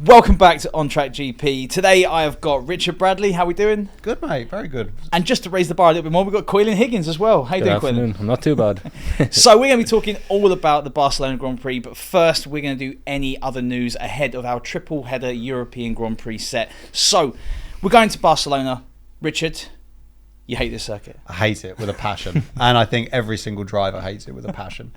Welcome back to On Track GP. Today I have got Richard Bradley. How are we doing? Good, mate. Very good. And just to raise the bar a little bit more, we've got Quillen Higgins as well. How you doing, Quillen? I'm not too bad. So we're going to be talking all about the Barcelona Grand Prix, but first we're going to do any other news ahead of our triple header European Grand Prix set. So we're going to Barcelona. Richard, you hate this circuit. I hate it with a passion. And I think every single driver hates it with a passion.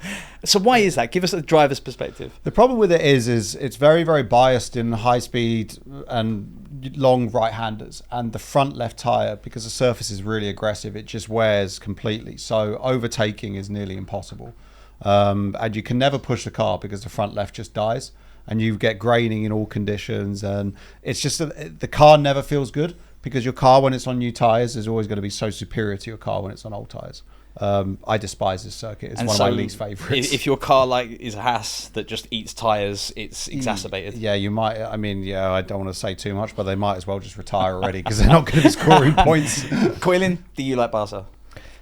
So why is that? Give us a driver's perspective. The problem with it is it's very, very biased in high speed and long right-handers. And the front left tyre, because the surface is really aggressive, it just wears completely. So overtaking is nearly impossible. And you can never push the car because the front left just dies. And you get graining in all conditions. And it's just the car never feels good. Because your car, when it's on new tyres, is always going to be so superior to your car when it's on old tyres. I despise this circuit. It's one of my least favourites. If your car is a Haas that just eats tyres, it's exacerbated. Yeah, you might. I mean, I don't want to say too much, but they might as well just retire already because they're not going to be scoring points. Quillen, do you like Barca?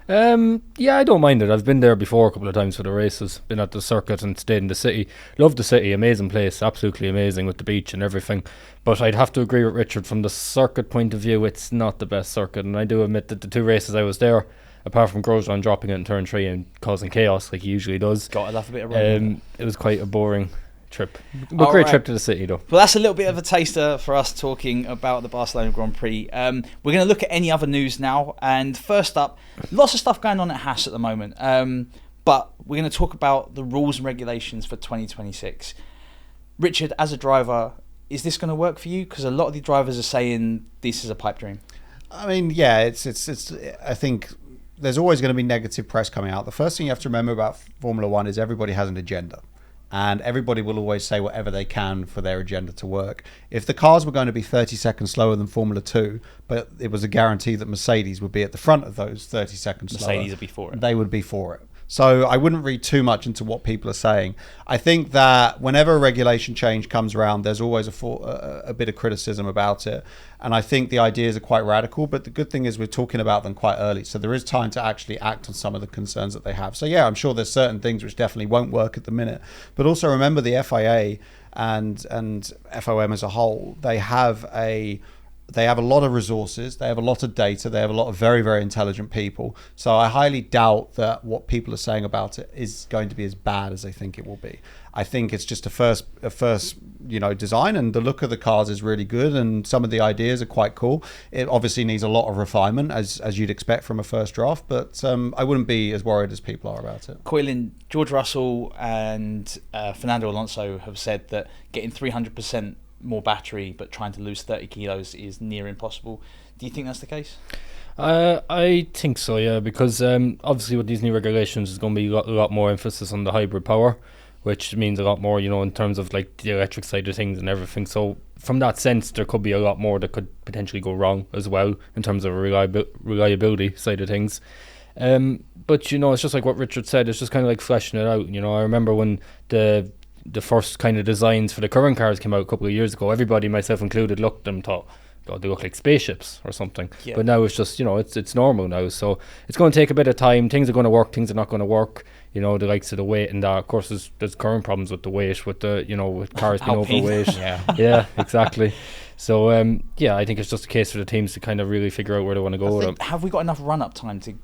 Yeah, I don't mind it. I've been there before a couple of times for the races. Been at the circuit and stayed in the city. Love the city, amazing place, absolutely amazing with the beach and everything. But I'd have to agree with Richard, from the circuit point of view, it's not the best circuit. And I do admit that the two races I was there, apart from Grosjean dropping it in turn 3 and causing chaos like he usually does, Gotta laugh a bit around. it was quite a boring trip. But great trip to the city though. Well, that's a little bit of a taster for us talking about the Barcelona Grand Prix. We're going to look at any other news now. And first up, lots of stuff going on at Haas at the moment. But we're going to talk about the rules and regulations for 2026. Richard, as a driver, is this going to work for you? Because a lot of the drivers are saying this is a pipe dream. I mean, yeah, it's. I think there's always going to be negative press coming out. The first thing you have to remember about Formula One is everybody has an agenda. And everybody will always say whatever they can for their agenda to work. If the cars were going to be 30 seconds slower than Formula 2, but it was a guarantee that Mercedes would be at the front of those 30 seconds slower, Mercedes would be for it. They would be for it. So I wouldn't read too much into what people are saying. I think that whenever a regulation change comes around, there's always a bit of criticism about it. And I think the ideas are quite radical, but the good thing is we're talking about them quite early. So there is time to actually act on some of the concerns that they have. So yeah, I'm sure there's certain things which definitely won't work at the minute. But also remember the FIA and FOM as a whole, they have a lot of resources, they have a lot of data, they have a lot of very, very intelligent people. So I highly doubt that what people are saying about it is going to be as bad as they think it will be. I think it's just a first design, and the look of the cars is really good, and some of the ideas are quite cool. It obviously needs a lot of refinement, as you'd expect from a first draft, but I wouldn't be as worried as people are about it. Quillen, George Russell and Fernando Alonso have said that getting 300% more battery but trying to lose 30 kilos is near impossible. Do you think that's the case? I think so, yeah, because obviously with these new regulations there's going to be a lot more emphasis on the hybrid power, which means a lot more, in terms of like the electric side of things and everything. So from that sense, there could be a lot more that could potentially go wrong as well in terms of a reliability side of things. But it's just like what Richard said, it's just kind of like fleshing it out. I remember when the first kind of designs for the current cars came out a couple of years ago, everybody, myself included, looked at them and thought, God, they look like spaceships or something. Yeah. But now it's just, it's normal now. So it's going to take a bit of time. Things are going to work, things are not going to work. The likes of the weight and that. Of course, there's current problems with the weight, with the, with cars being overweight. Yeah, exactly. So, I think it's just a case for the teams to kind of really figure out where they want to go with them. Have we got enough run-up time to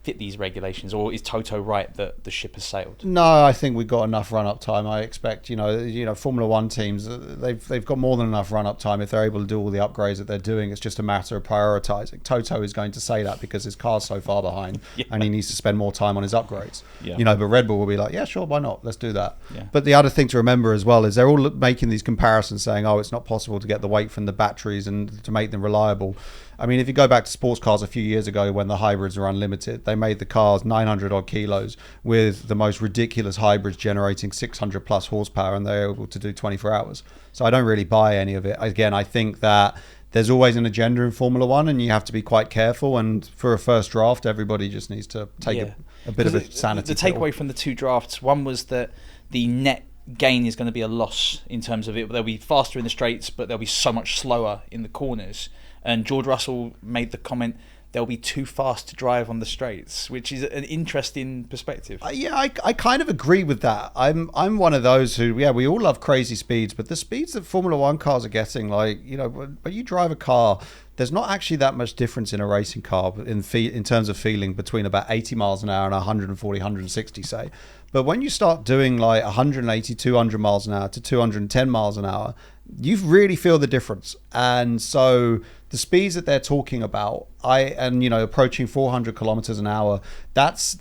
fit these regulations, or is Toto right that the ship has sailed? No, I think we've got enough run-up time. I expect Formula One teams, they've got more than enough run-up time if they're able to do all the upgrades that they're doing. It's just a matter of prioritising. Toto is going to say that because his car's so far behind, and he needs to spend more time on his upgrades. But Red Bull will be like, yeah, sure, why not? Let's do that. But the other thing to remember as well is they're all making these comparisons, saying, it's not possible to get the weight from the batteries and to make them reliable. I mean, if you go back to sports cars a few years ago when the hybrids were unlimited, they made the cars 900 odd kilos with the most ridiculous hybrids generating 600 plus horsepower, and they're able to do 24 hours. So I don't really buy any of it. Again, I think that there's always an agenda in Formula One, and you have to be quite careful. And for a first draft, everybody just needs to take a bit of a sanity. The takeaway from the two drafts, one was that the net gain is going to be a loss in terms of it. They'll be faster in the straights, but they'll be so much slower in the corners. And George Russell made the comment they'll be too fast to drive on the straights, which is an interesting perspective. I kind of agree with that. I'm one of those who, we all love crazy speeds, but the speeds that Formula One cars are getting, like, when you drive a car, there's not actually that much difference in a racing car in terms of feeling between about 80 miles an hour and 140, 160, say. But when you start doing like 180, 200 miles an hour to 210 miles an hour, you really feel the difference. And so the speeds that they're talking about, approaching 400 kilometers an hour, that's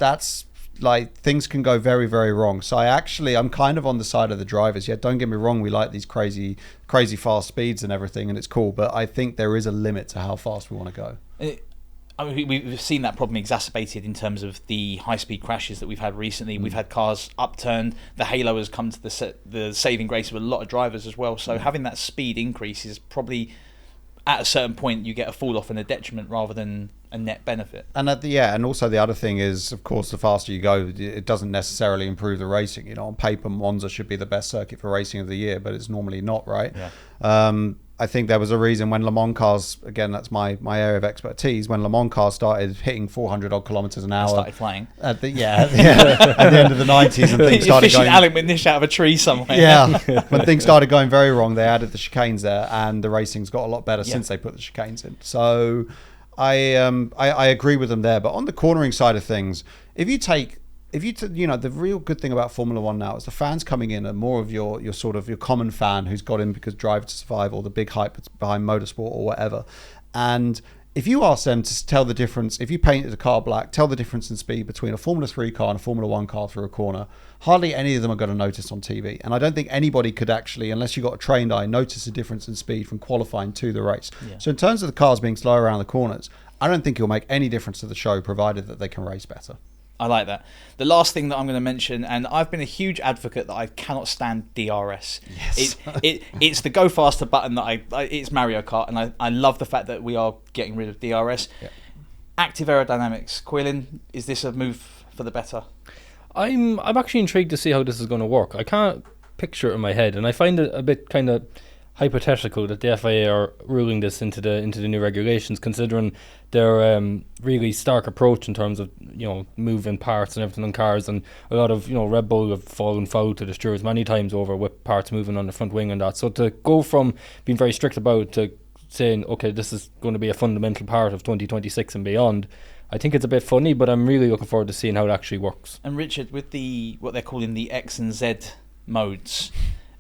like, things can go very, very wrong. So I'm kind of on the side of the drivers. Yeah, don't get me wrong, we like these crazy fast speeds and everything, and it's cool, but I think there is a limit to how fast we want to go. We've seen that problem exacerbated in terms of the high-speed crashes that we've had recently. We've had cars upturned. The halo has come to the saving grace of a lot of drivers as well. So having that speed increase is probably, at a certain point, you get a fall-off and a detriment rather than a net benefit. And and also the other thing is, of course, the faster you go, it doesn't necessarily improve the racing. On paper, Monza should be the best circuit for racing of the year, but it's normally not, right? Yeah. I think there was a reason when Le Mans cars, again, that's my area of expertise, when Le Mans cars started hitting 400 odd kilometers an hour. Started flying. At the end of the 90s, and things started going. Alec McNish out of a tree somewhere. Yeah, when things started going very wrong, they added the chicanes there, and the racing's got a lot better since they put the chicanes in. So I agree with them there. But on the cornering side of things, the real good thing about Formula One now is the fans coming in are more of your sort of your common fan who's got in because Drive to Survive or the big hype behind motorsport or whatever. And if you ask them to tell the difference, if you painted a car black, tell the difference in speed between a Formula 3 car and a Formula 1 car through a corner, hardly any of them are going to notice on TV. And I don't think anybody could actually, unless you got a trained eye, notice a difference in speed from qualifying to the race. Yeah. So in terms of the cars being slow around the corners, I don't think it'll make any difference to the show, provided that they can race better. I like that. The last thing that I'm going to mention, and I've been a huge advocate that I cannot stand DRS. Yes. It's the go faster button that it's Mario Kart, and I love the fact that we are getting rid of DRS. Yeah. Active aerodynamics. Quillen, is this a move for the better? I'm actually intrigued to see how this is going to work. I can't picture it in my head, and I find it a bit kind of hypothetical that the FIA are ruling this into the new regulations, considering their really stark approach in terms of moving parts and everything on cars, and a lot of Red Bull have fallen foul to the stewards many times over with parts moving on the front wing and that. So to go from being very strict about it to saying, okay, this is going to be a fundamental part of 2026 and beyond, I think it's a bit funny, but I'm really looking forward to seeing how it actually works. And Richard, with what they're calling the X and Z modes,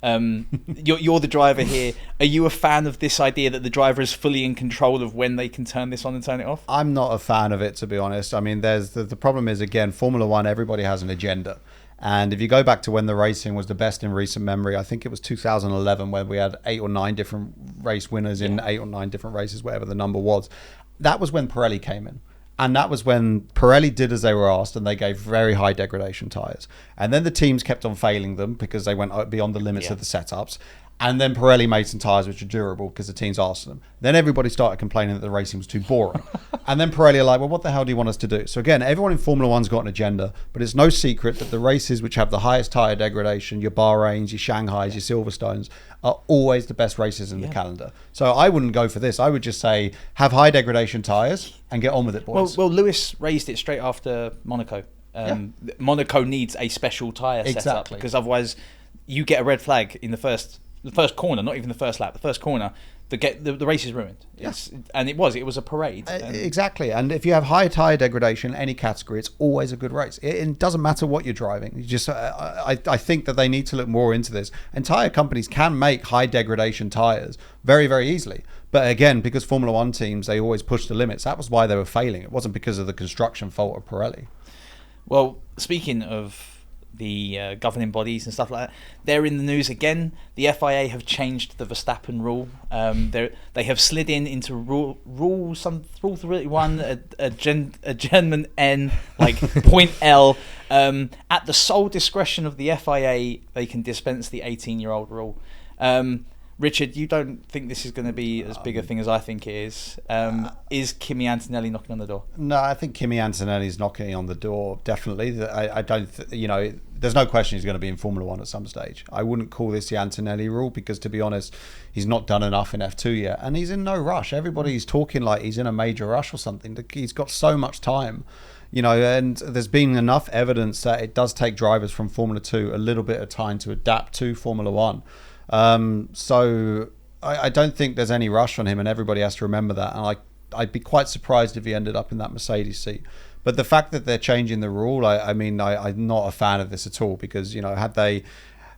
you're the driver here. Are you a fan of this idea that the driver is fully in control of when they can turn this on and turn it off? I'm not a fan of it, to be honest. I mean, there's the problem is, again, Formula One, everybody has an agenda. And if you go back to when the racing was the best in recent memory, I think it was 2011 when we had 8 or 9 different race winners in 8 or 9 different races, whatever the number was. That was when Pirelli came in. And that was when Pirelli did as they were asked, and they gave very high degradation tyres. And then the teams kept on failing them because they went beyond the limits of the setups. And then Pirelli made some tyres which are durable because the teams asked them. Then everybody started complaining that the racing was too boring. And then Pirelli are like, well, what the hell do you want us to do? So again, everyone in Formula One's got an agenda, but it's no secret that the races which have the highest tyre degradation, your Bahrains, your Shanghais, your Silverstones, are always the best races in the calendar. So I wouldn't go for this. I would just say, have high degradation tyres and get on with it, boys. Well, Lewis raised it straight after Monaco. Monaco needs a special tyre setup because otherwise you get a red flag in the first corner, not even the first lap, the first corner, the race is ruined. And it was a parade. Exactly. And if you have high tyre degradation in any category, it's always a good race. It doesn't matter what you're driving. You just, I think that they need to look more into this. And tyre companies can make high degradation tyres very, very easily. But again, because Formula One teams, they always push the limits. That was why they were failing. It wasn't because of the construction fault of Pirelli. Well, speaking of the governing bodies and stuff like that, they're in the news again. The FIA have changed the Verstappen rule. They have slid into rule 31, a German N, like point L. At the sole discretion of the FIA, they can dispense the 18-year-old rule. Richard, you don't think this is going to be as big a thing as I think it is. Is Kimi Antonelli knocking on the door? No, I think Kimi Antonelli's knocking on the door, definitely. I don't, there's no question he's going to be in Formula One at some stage. I wouldn't call this the Antonelli rule because, to be honest, he's not done enough in F2 yet, and he's in no rush. Everybody's talking like he's in a major rush or something. He's got so much time, and there's been enough evidence that it does take drivers from Formula 2 a little bit of time to adapt to Formula 1. So I don't think there's any rush on him, and everybody has to remember that. And I'd be quite surprised if he ended up in that Mercedes seat. But the fact that they're changing the rule, I'm not a fan of this at all, because, had they...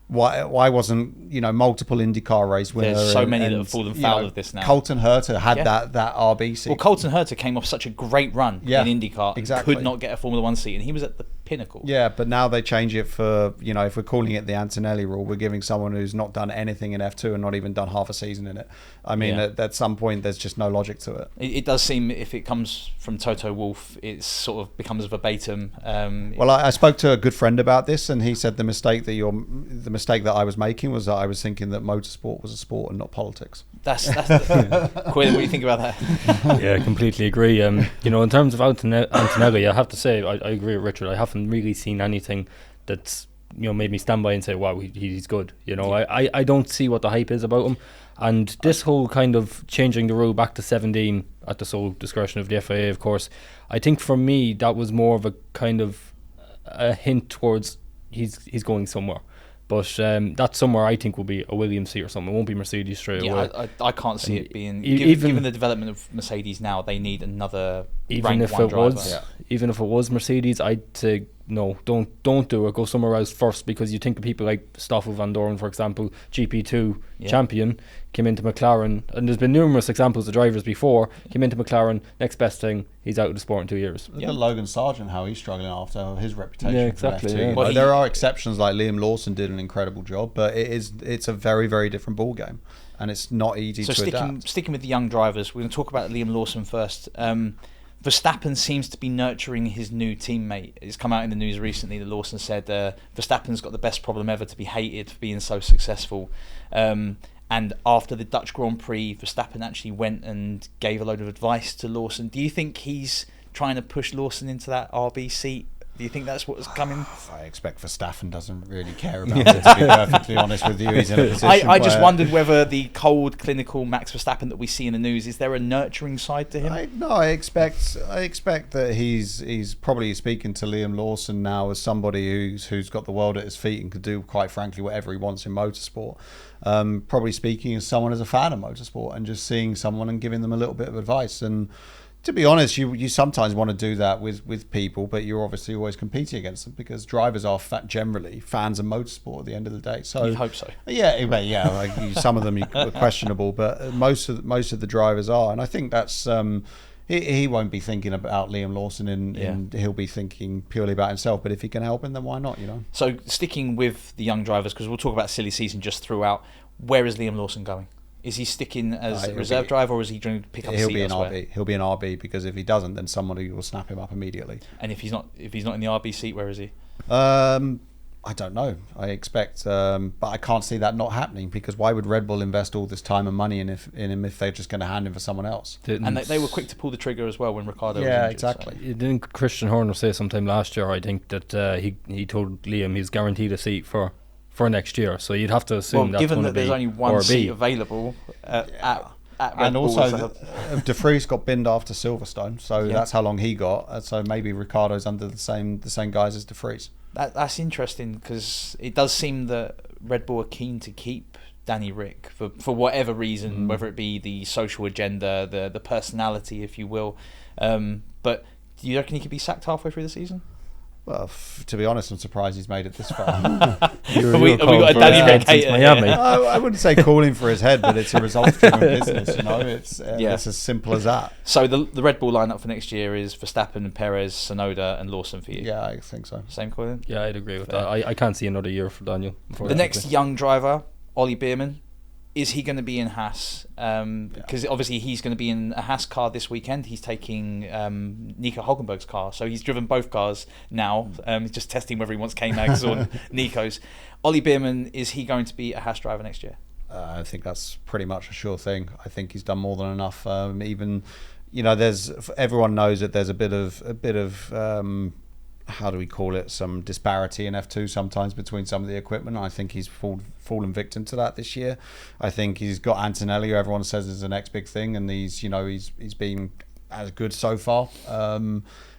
Why wasn't multiple IndyCar race winner? There's so many that have fallen foul of this now. Colton Herta had that RB seat. Well, Colton Herta came off such a great run in IndyCar, exactly. And could not get a Formula One seat, and he was at the pinnacle. Yeah, but now they change it for if we're calling it the Antonelli rule, we're giving someone who's not done anything in F2 and not even done half a season in it. At some point, there's just no logic to it. It does seem, if it comes from Toto Wolff, it sort of becomes verbatim. Well, I spoke to a good friend about this, and he said the mistake that I was making was that I was thinking that motorsport was a sport and not politics. That's Quinn, what do you think about that? Yeah, completely agree. In terms of Antonelli, I have to say I agree with Richard. I haven't really seen anything that's made me stand by and say, wow, he's good. I don't see what the hype is about him. And this whole kind of changing the rule back to 17 at the sole discretion of the FIA, of course, I think for me that was more of a kind of a hint towards he's going somewhere. But that somewhere I think will be a Williams seat or something. It won't be Mercedes straight away. I can't see it being... Given the development of Mercedes now, they need another ranked one driver. Even if it was Mercedes, I'd say no, don't do it. Go somewhere else first, because you think of people like Stoffel Van Dorn, for example, GP2 champion, came into McLaren, and there's been numerous examples of drivers before, came into McLaren, next best thing, he's out of the sport in 2 years. Look at Logan Sargent, how he's struggling after his reputation. Yeah, exactly. Yeah. Well, there are exceptions, like Liam Lawson did an incredible job, but it's a very, very different ball game, and it's not easy to adapt. Sticking with the young drivers, we're going to talk about Liam Lawson first. Verstappen seems to be nurturing his new teammate. It's come out in the news recently that Lawson said Verstappen's got the best problem ever to be hated for being so successful. And after the Dutch Grand Prix, Verstappen actually went and gave a load of advice to Lawson. Do you think he's trying to push Lawson into that RB seat? Do you think that's what's coming? I expect Verstappen doesn't really care about it, to be perfectly honest with you. He's in a position I just wondered whether the cold, clinical Max Verstappen that we see in the news, is there a nurturing side to him? I expect that he's probably speaking to Liam Lawson now as somebody who's got the world at his feet and could do, quite frankly, whatever he wants in motorsport. Probably speaking as someone as a fan of motorsport and just seeing someone and giving them a little bit of advice. And to be honest, you sometimes want to do that with people, but you're obviously always competing against them, because drivers are generally fans of motorsport at the end of the day. So you hope so. Yeah. Like some of them are questionable, but most of the drivers are, and I think that's he won't be thinking about Liam Lawson, he'll be thinking purely about himself. But if he can help him, then why not? So sticking with the young drivers, because we'll talk about silly season just throughout. Where is Liam Lawson going? Is he sticking as a reserve driver, or is he going to pick up a seat elsewhere? He'll be an RB, because if he doesn't, then somebody will snap him up immediately. And if he's not in the RB seat, where is he? I don't know. I expect, but I can't see that not happening, because why would Red Bull invest all this time and money in him if they're just going to hand him for someone else? And they were quick to pull the trigger as well when Ricciardo was injured. Exactly. So. Didn't Christian Horner say sometime last year, I think, that he told Liam he's guaranteed a seat for next year, so you'd have to assume that's given that there's only one seat available at Red and Bull, also De Vries got binned after Silverstone, so that's how long he got. So maybe Ricciardo's under the same guys as De Vries. That's interesting, because it does seem that Red Bull are keen to keep Danny Rick for whatever reason, whether it be the social agenda, the personality, if you will. But do you reckon he could be sacked halfway through the season? Well, to be honest, I'm surprised he's made it this far. we got a Danny Rick hater. Miami. I wouldn't say calling for his head, but it's a results-driven business. It's as simple as that. So the Red Bull lineup for next year is Verstappen, Perez, Tsunoda, and Lawson for you. Yeah, I think so. Same, Colin? Yeah, I'd agree with that. I can't see another year for Daniel. The next young driver, Ollie Bearman. Is he going to be in Haas? Because obviously he's going to be in a Haas car this weekend. He's taking Nico Hulkenberg's car, so he's driven both cars now. He's just testing whether he wants K-Mags or Nico's. Ollie Bearman, is he going to be a Haas driver next year? I think that's pretty much a sure thing. I think he's done more than enough. Everyone knows that there's a bit of how do we call it, some disparity in F2 sometimes between some of the equipment. I think he's fallen victim to that this year. I think he's got Antonelli, who everyone says is the next big thing, and he's been as good so far.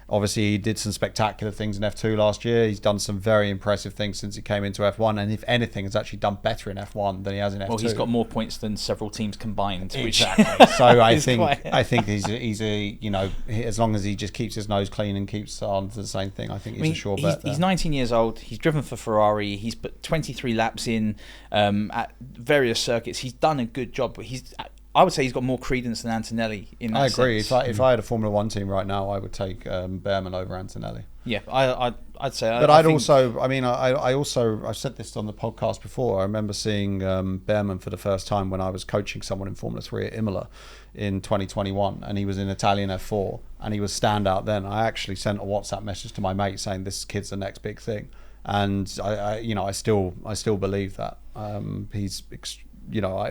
Obviously, he did some spectacular things in F2 last year. He's done some very impressive things since he came into F1, and if anything, has actually done better in F1 than he has in F2. Well, he's got more points than several teams combined. Exactly. So I think he's a as long as he just keeps his nose clean and keeps on to the same thing, I think he's a sure bet. He's 19 years old. He's driven for Ferrari. He's put 23 laps in at various circuits. He's done a good job, but I would say he's got more credence than Antonelli in that I agree. sense. If I had a Formula One team right now, I would take Bearman over Antonelli. Yeah, I'd say. But I've said this on the podcast before. I remember seeing Bearman for the first time when I was coaching someone in Formula 3 at Imola in 2021, and he was in Italian F4, and he was standout then. I actually sent a WhatsApp message to my mate saying this kid's the next big thing, and I still believe that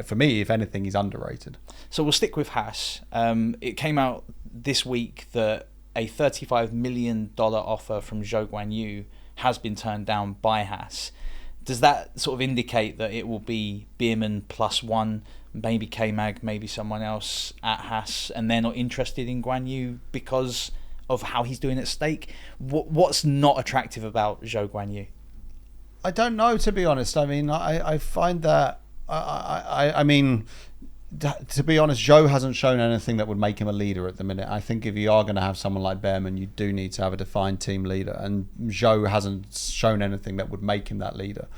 for me, if anything, he's underrated. So we'll stick with Haas. It came out this week that a $35 million offer from Zhou Guanyu has been turned down by Haas. Does that sort of indicate that it will be Bearman +1, maybe K-Mag, maybe someone else at Haas, and they're not interested in Guanyu because of how he's doing at stake? What's not attractive about Zhou Guanyu? I don't know, to be honest. I mean, I find that I mean, to be honest, Zhou hasn't shown anything that would make him a leader at the minute. I think if you are going to have someone like Bearman, you do need to have a defined team leader, and Zhou hasn't shown anything that would make him that leader.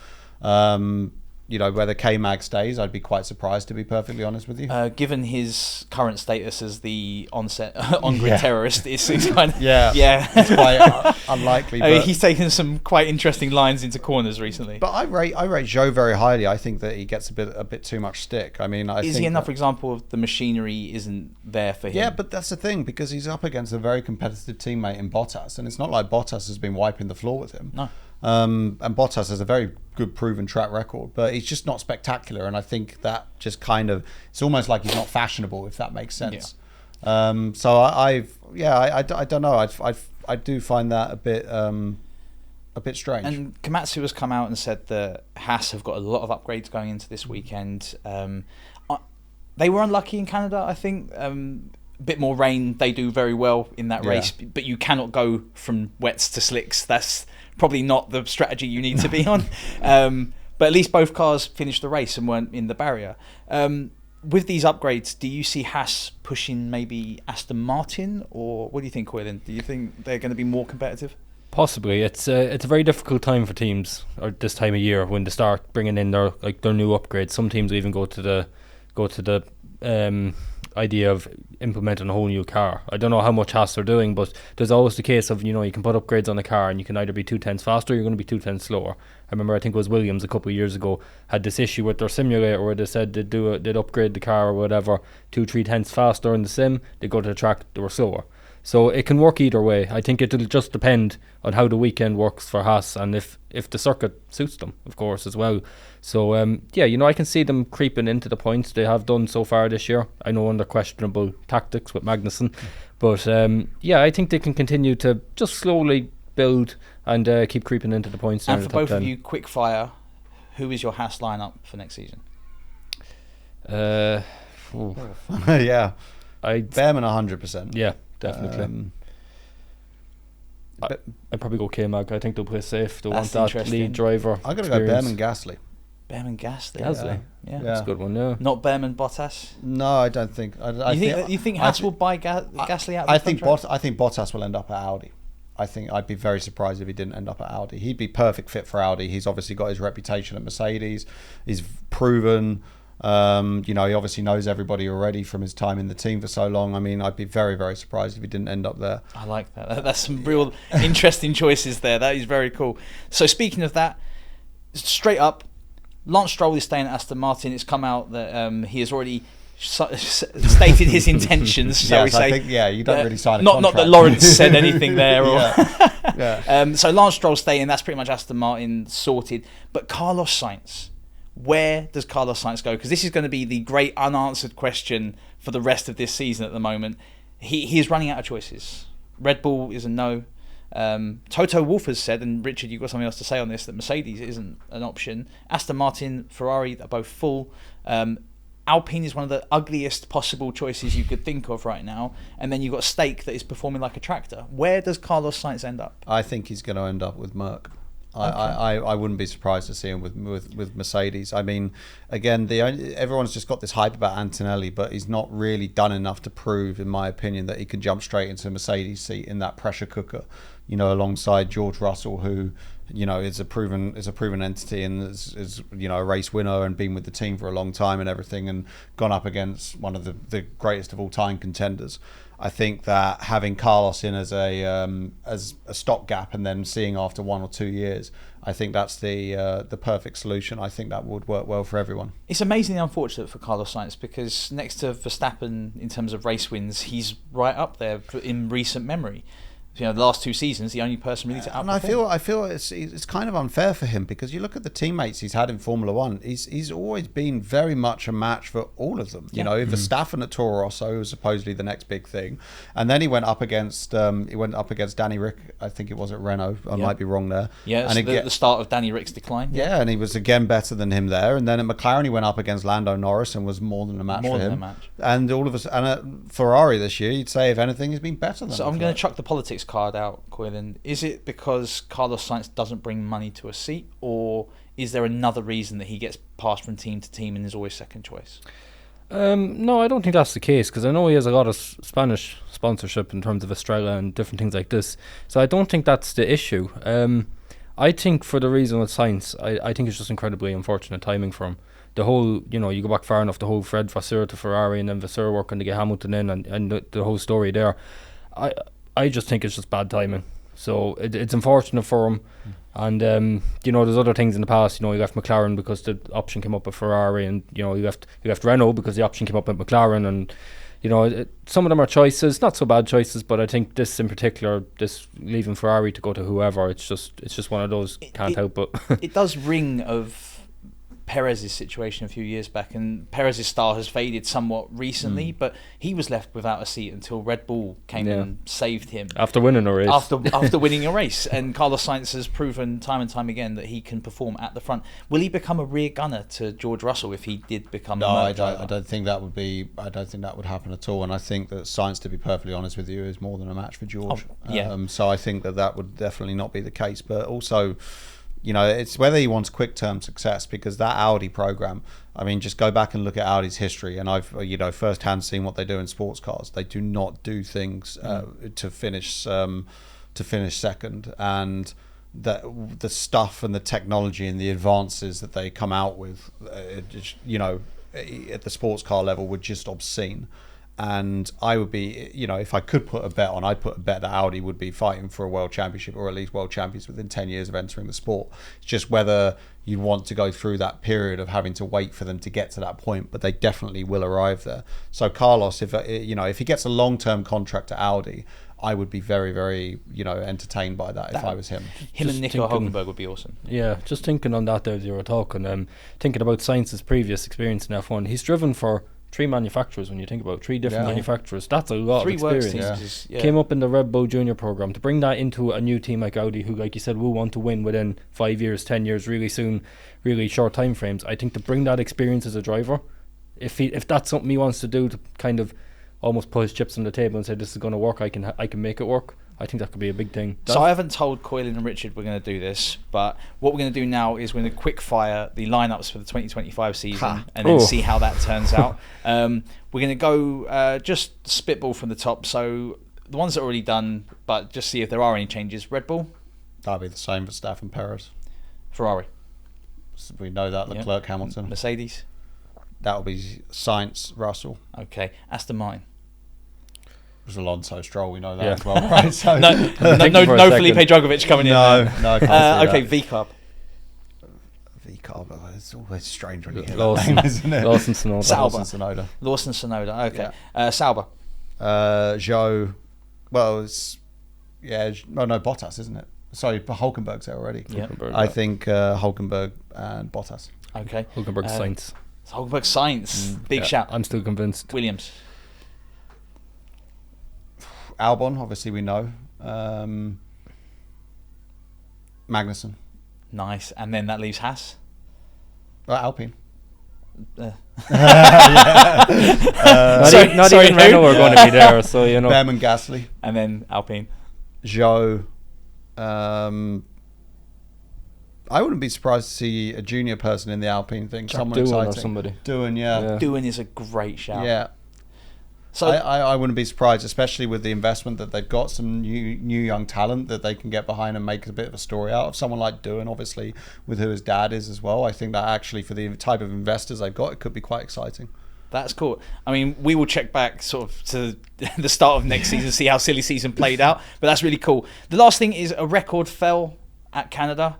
Whether K-Mag stays, I'd be quite surprised, to be perfectly honest with you. Given his current status as the on-grid terrorist, it's kind of... It's quite unlikely. But he's taken some quite interesting lines into corners recently. But I rate Zhou very highly. I think that he gets a bit too much stick. I mean, is he another example of the machinery isn't there for him? Yeah, but that's the thing, because he's up against a very competitive teammate in Bottas, and it's not like Bottas has been wiping the floor with him. No. And Bottas has a very good proven track record, but he's just not spectacular, and I think that just it's almost like he's not fashionable, if that makes sense. I don't know. I do find that a bit strange. And Komatsu has come out and said that Haas have got a lot of upgrades going into this weekend. They were unlucky in Canada, I think. A bit more rain, they do very well in that race, but you cannot go from wets to slicks. That's probably not the strategy you need to be on. But at least both cars finished the race and weren't in the barrier. With these upgrades, do you see Haas pushing maybe Aston Martin, or what do you think, Coylin? Do you think they're going to be more competitive? Possibly. It's a very difficult time for teams, or this time of year, when they start bringing in their new upgrades. Some teams even go to the idea of implementing a whole new car. I don't know how much Haas are doing, but there's always the case of, you can put upgrades on a car and you can either be 2/10 faster or you're going to be 2/10 slower. I remember, I think it was Williams a couple of years ago had this issue with their simulator where they said they'd upgrade the car or whatever 2-3 faster in the sim, they go to the track, they were slower. So it can work either way. I think it'll just depend on how the weekend works for Haas, and if the circuit suits them, of course, as well. So, I can see them creeping into the points they have done so far this year. I know under questionable tactics with Magnussen. But, I think they can continue to just slowly build and keep creeping into the points. And for both of you, quick fire, who is your Haas lineup for next season? Bearman 100%. Yeah. Definitely. I'd probably go K-Mag. I think they'll play safe. They'll want that lead driver. I'm going to go Bearman Gasly. Bearman Gasly? Yeah. That's a good one, yeah. Not Bearman Bottas? No, I don't think. You think Haas will buy Gasly out of I think Bottas will end up at Audi. I think I'd be very surprised if he didn't end up at Audi. He'd be perfect fit for Audi. He's obviously got his reputation at Mercedes. He's proven... he obviously knows everybody already from his time in the team for so long. I mean, I'd be very, very surprised if he didn't end up there. I like that. That's some real interesting choices there. That is very cool. So speaking of that, straight up, Lance Stroll is staying at Aston Martin. It's come out that he has already stated his intentions, shall we say. I think, you don't really sign a contract. Not that Lawrence said anything there. Yeah. So Lance Stroll staying, that's pretty much Aston Martin sorted. But Carlos Sainz, where does Carlos Sainz go? Because this is going to be the great unanswered question for the rest of this season at the moment. He is running out of choices. Red Bull is a no. Toto Wolff has said, and Richard, you've got something else to say on this, that Mercedes isn't an option. Aston Martin, Ferrari are both full. Alpine is one of the ugliest possible choices you could think of right now. And then you've got Stake that is performing like a tractor. Where does Carlos Sainz end up? I think he's going to end up with Merc. Okay. I wouldn't be surprised to see him with Mercedes. I mean, again, everyone's just got this hype about Antonelli, but he's not really done enough to prove, in my opinion, that he can jump straight into a Mercedes seat in that pressure cooker, alongside George Russell, who, is a proven entity and is a race winner and been with the team for a long time and everything, and gone up against one of the greatest of all time contenders. I think that having Carlos in as a stopgap and then seeing after 1 or 2 years, I think that's the perfect solution. I think that would work well for everyone. It's amazingly unfortunate for Carlos Sainz because next to Verstappen in terms of race wins, he's right up there in recent memory. The last 2 seasons, the only person really to outperform. And I feel it's kind of unfair for him because you look at the teammates he's had in Formula One. He's always been very much a match for all of them. Verstappen at Toro Rosso was supposedly the next big thing, and then he went up against Danny Rick. I think it was at Renault. I might be wrong there. Yeah, and the start of Danny Rick's decline. Yeah, and he was again better than him there. And then at McLaren he went up against Lando Norris and was more than a match for him. And all of us, and at Ferrari this year, you'd say if anything, he's been better than. So I'm going to chuck the politics card out, Quillen. Is it because Carlos Sainz doesn't bring money to a seat, or is there another reason that he gets passed from team to team and is always second choice? No, I don't think that's the case, because I know he has a lot of Spanish sponsorship in terms of Estrella and different things like this. So I don't think that's the issue. I think for the reason with Sainz, I think it's just incredibly unfortunate timing for him. The whole, you go back far enough, the whole Fred Vasseur to Ferrari and then Vasseur working to get Hamilton in and the whole story there. I just think it's just bad timing. So it's unfortunate for him. And, there's other things in the past. He left McLaren because the option came up with Ferrari, and, he left Renault because the option came up with McLaren. And, some of them are choices, not so bad choices, but I think this in particular, this leaving Ferrari to go to whoever, it's just one of those, can't help but. It does ring of Perez's situation a few years back, and Perez's star has faded somewhat recently, but he was left without a seat until Red Bull came and saved him after winning a race. After winning a race, and Carlos Sainz has proven time and time again that he can perform at the front. Will he become a rear gunner to George Russell if he did become? No, I don't think that would be. I don't think that would happen at all. And I think that Sainz, to be perfectly honest with you, is more than a match for George. So I think that would definitely not be the case. But also, it's whether he wants quick-term success, because that Audi program, I mean, just go back and look at Audi's history, and I've, firsthand seen what they do in sports cars. They do not do things to finish second, and the stuff and the technology and the advances that they come out with, at the sports car level, were just obscene. And I would be, if I could put a bet on, I'd put a bet that Audi would be fighting for a world championship, or at least world champions within 10 years of entering the sport. It's just whether you want to go through that period of having to wait for them to get to that point, but they definitely will arrive there. So Carlos, if he gets a long-term contract at Audi, I would be very, very, entertained by that if I was him. Him and Nico Hulkenberg would be awesome. Yeah, just thinking on that there as you were talking, thinking about Sainz's previous experience in F1, he's driven for 3 manufacturers. When you think about 3 different manufacturers, that's a lot of experience. Came up in the Red Bull Junior program. To bring that into a new team like Audi, who, like you said, will want to win within 5 years, 10 years, really soon, really short time frames. I think to bring that experience as a driver, if that's something he wants to do, to kind of almost put his chips on the table and say this is going to work, I can make it work. I think that could be a big thing. So I haven't told Coylin and Richard we're going to do this, but what we're going to do now is we're going to quick fire the lineups for the 2025 season and then see how that turns out. We're going to go just spitball from the top. So the ones that are already done, but just see if there are any changes. Red Bull? That'll be the same for Verstappen, Perez. Ferrari? So we know that. Leclerc, Hamilton. Mercedes? That'll be Sainz, Russell. Okay. Aston Martin? It was Alonso, Stroll, we know that as well, right? So no Felipe Drugovich coming in. No, I can't okay, V-Club. V-Carb, it's always strange when you hear that name, isn't it? Lawson Sonoda. Lawson Sonoda, okay. Yeah. Sauber. Zhou. Well, it's Bottas, isn't it? Sorry, Hulkenberg's there already. Yeah. I think Hulkenberg and Bottas. Okay. Hulkenberg Sainz. Hulkenberg Sainz. Big shout. I'm still convinced. Williams. Albon, obviously we know. Magnussen. Nice. And then that leaves Haas. Alpine. Not even Renault are going to be there, so you know. Bearman, Gasly. And then Alpine. Zhou. I wouldn't be surprised to see a junior person in the Alpine thing. Someone Doohan exciting. or somebody. Doohan, yeah. Doohan is a great shout. Yeah. So I wouldn't be surprised, especially with the investment that they've got, some new young talent that they can get behind and make a bit of a story out of. Someone like Doohan, obviously, with who his dad is as well. I think that actually, for the type of investors they've got, it could be quite exciting. That's cool. I mean, we will check back sort of to the start of next season, see how silly season played out. But that's really cool. The last thing is a record fell at Canada.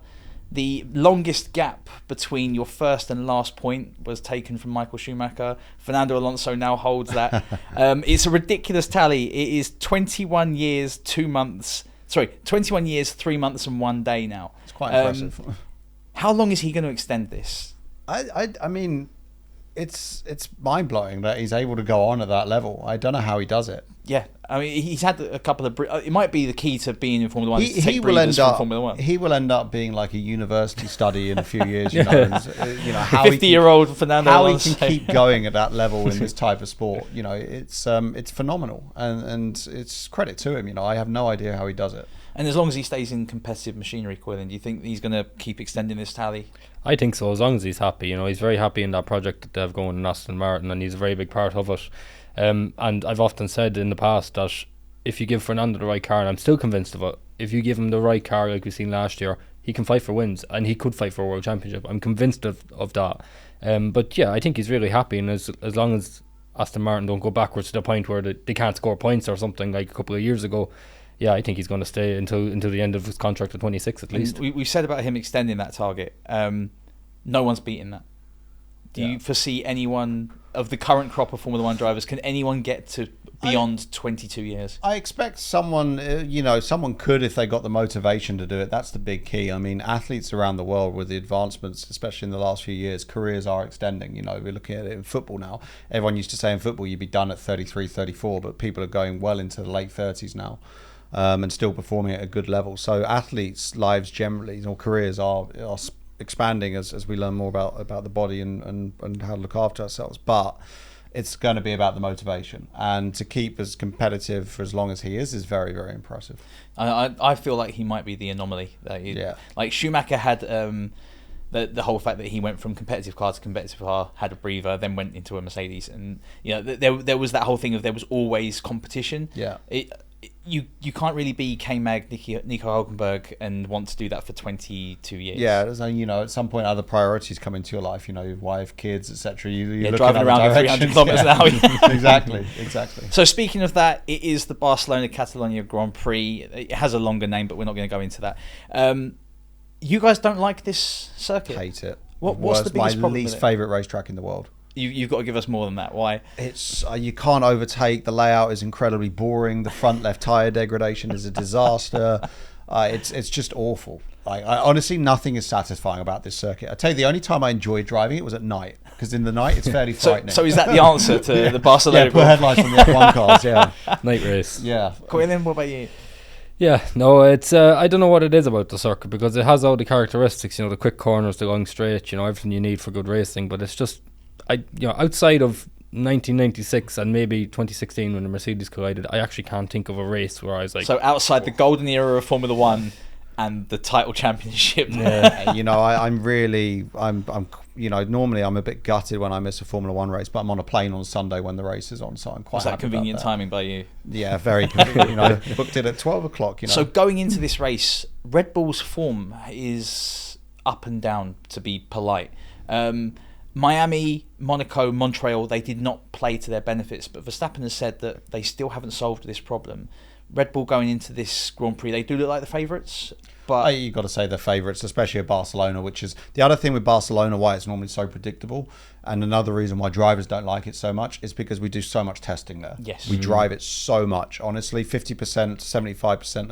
The longest gap between your first and last point was taken from Michael Schumacher. Fernando Alonso now holds that. It's a ridiculous tally. It is 21 years, 3 months and 1 day now. It's quite impressive. How long is he going to extend this? I mean, it's mind-blowing that he's able to go on at that level. I don't know how he does it. Yeah, I mean, he's had a couple of... It might be the key to being in Formula 1. He will end up. He will end up being like a university study in a few years. You know, how 50-year-old Fernando Alonso. How he can keep going at that level in this type of sport. You know, it's phenomenal, and it's credit to him. You know, I have no idea how he does it. And as long as he stays in competitive machinery, Quillen, do you think he's going to keep extending this tally? I think so, as long as he's happy. You know, he's very happy in that project that they have going in Aston Martin, and he's a very big part of it. And I've often said in the past that if you give Fernando the right car, and I'm still convinced of it, if you give him the right car like we've seen last year, he can fight for wins, and he could fight for a world championship. I'm convinced of that. But yeah, I think he's really happy, and as long as Aston Martin don't go backwards to the point where they can't score points or something like a couple of years ago, yeah, I think he's going to stay until the end of his contract at 26 at least. We've said about him extending that target. No one's beaten that. Do you foresee anyone of the current crop of Formula 1 drivers, can anyone get to beyond 22 years? I expect someone, someone could if they got the motivation to do it. That's the big key. I mean, athletes around the world with the advancements, especially in the last few years, careers are extending. You know, we're looking at it in football now. Everyone used to say in football you'd be done at 33, 34, but people are going well into the late 30s now. And still performing at a good level. So athletes' lives generally, or careers, are expanding as we learn more about the body and how to look after ourselves. But it's going to be about the motivation, and to keep as competitive for as long as he is very, very impressive. I feel like he might be the anomaly. Like Schumacher had the whole fact that he went from competitive car to competitive car, had a breather, then went into a Mercedes, and there was that whole thing of there was always competition. Yeah. You can't really be K-Mag, Nico Hülkenberg and want to do that for 22 years. Yeah, at some point other priorities come into your life, your wife, kids, etc. You're driving around at 300 kilometers an hour. Exactly. So speaking of that, it is the Barcelona Catalonia Grand Prix. It has a longer name, but we're not going to go into that. You guys don't like this circuit? Hate it. What's the biggest problem? My least favourite racetrack in the world. You've got to give us more than that. Why? It's you can't overtake. The layout is incredibly boring. The front left tyre degradation is a disaster. It's just awful. Honestly, nothing is satisfying about this circuit. I tell you, the only time I enjoyed driving it was at night, because in the night it's fairly frightening. So is that the answer to the Barcelona? Yeah, put headlights on the F1 cars. Yeah, night race. Yeah. Quillen, what about you? Yeah, no, it's I don't know what it is about the circuit, because it has all the characteristics. The quick corners, the going straight. Everything you need for good racing. But it's just, outside of 1996 and maybe 2016 when the Mercedes collided, I actually can't think of a race where I was like... So outside the golden era of Formula 1 and the title championship. Yeah. Normally I'm a bit gutted when I miss a Formula 1 race, but I'm on a plane on Sunday when the race is on, so I'm quite happy. Was that convenient timing by you? Yeah, very convenient. Booked it at 12 o'clock. So going into this race, Red Bull's form is up and down, to be polite. Miami, Monaco, Montreal, they did not play to their benefits, but Verstappen has said that they still haven't solved this problem. Red Bull going into this Grand Prix, they do look like the favourites, but you've got to say they're favourites, especially at Barcelona, which is the other thing with Barcelona, why it's normally so predictable, and another reason why drivers don't like it so much is because we do so much testing there. Yes, we drive it so much. Honestly, 50%, 75%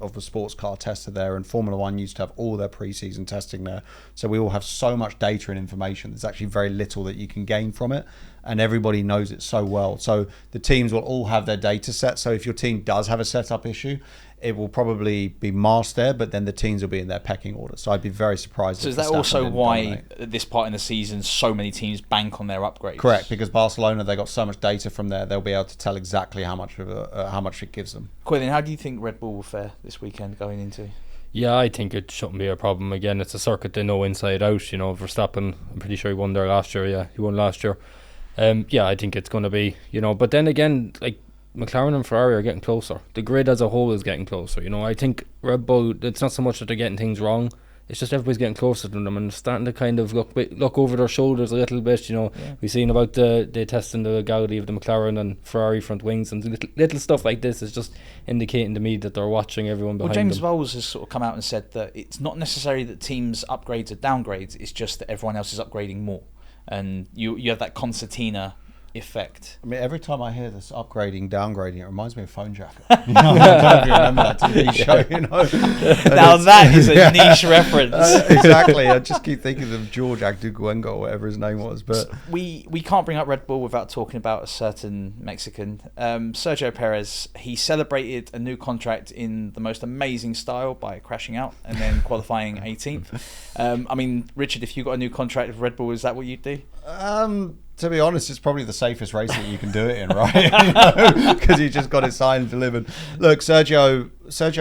of the sports car tested there, and Formula 1 used to have all their pre-season testing there. So we all have so much data and information. There's actually very little that you can gain from it, and everybody knows it so well. So the teams will all have their data set. So if your team does have a setup issue, it will probably be masked there, but then the teams will be in their pecking order. So I'd be very surprised. So if is that Verstappen also didn't why dominate. at this part in the season so many teams bank on their upgrades? Correct, because Barcelona, they got so much data from there, they'll be able to tell exactly how much it gives them. Quillen, how do you think Red Bull will fare this weekend going into? Yeah, I think it shouldn't be a problem. Again, it's a circuit they know inside out. You know, Verstappen, I'm pretty sure he won there last year. Yeah, he won last year. Yeah, I think it's going to be, you know, but then again, like McLaren and Ferrari are getting closer. The grid as a whole is getting closer. You know, I think Red Bull, it's not so much that they're getting things wrong. It's just everybody's getting closer to them and starting to kind of look over their shoulders a little bit. You know, we've seen about they testing the legality of the McLaren and Ferrari front wings, and little stuff like this is just indicating to me that they're watching everyone behind them. James Bowles has sort of come out and said that it's not necessarily that teams' upgrades are downgrades. It's just that everyone else is upgrading more, and you have that concertina effect. I mean, every time I hear this upgrading, downgrading, it reminds me of Phone Jacker. You know, I don't know if you remember that TV show, you know. Now that is a niche reference. Exactly. I just keep thinking of George Agduguengo, or whatever his name was. But we can't bring up Red Bull without talking about a certain Mexican. Sergio Perez, he celebrated a new contract in the most amazing style by crashing out and then qualifying 18th. I mean, Richard, if you got a new contract with Red Bull, is that what you'd do? To be honest, it's probably the safest race that you can do it in, right? Because he just got it signed and delivered. Look, Sergio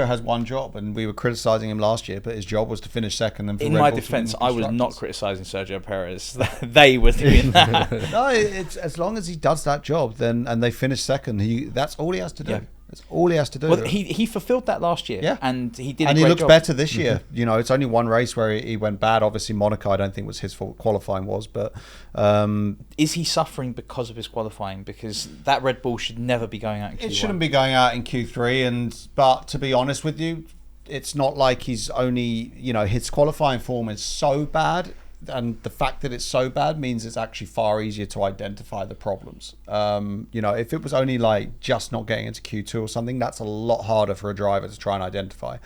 has one job, and we were criticising him last year, but his job was to finish second. And for in Red my Bull defence, I was not criticising Sergio Perez. They were doing that. No, it's as long as he does that job, then and they finish second, that's all he has to do. Yeah. That's all he has to do. Well, he fulfilled that last year, yeah, and he did. And a he great looked job. better this year. You know, it's only one race where he went bad. Obviously, Monaco, I don't think was his fault. Qualifying was, but is he suffering because of his qualifying? Because that Red Bull should never be going out in Q1. It shouldn't be going out in Q3. But to be honest with you, it's not like he's only, you know, his qualifying form is so bad. And the fact that it's so bad means it's actually far easier to identify the problems. You know, if it was only like just not getting into Q2 or something, that's a lot harder for a driver to try and identify.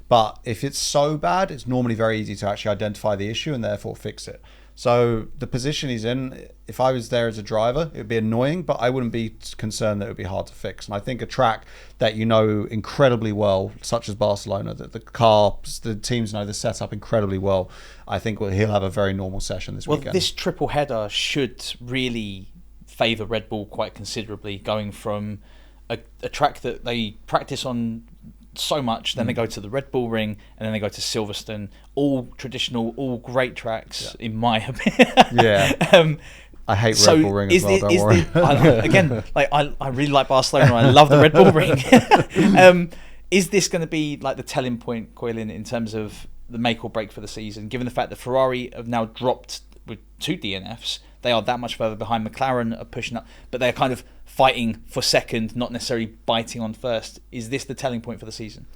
But if it's so bad, it's normally very easy to actually identify the issue and therefore fix it. So the position he's in, if I was there as a driver, it would be annoying, but I wouldn't be concerned that it would be hard to fix. And I think a track that you know incredibly well, such as Barcelona, that the teams know the setup incredibly well, I think he'll have a very normal session this weekend. Well, this triple header should really favour Red Bull quite considerably, going from a track that they practice on so much, then they go to the Red Bull Ring, and then they go to Silverstone, all traditional, all great tracks, in my opinion. Yeah. I hate Red Bull Ring as well, don't worry. Again, like I really like Barcelona, I love the Red Bull Ring. Is this going to be like the telling point, Coylin, in terms of the make or break for the season, given the fact that Ferrari have now dropped with 2 DNFs? They are that much further behind. McLaren are pushing up, but they're kind of fighting for second, not necessarily biting on first. Is this the telling point for the season?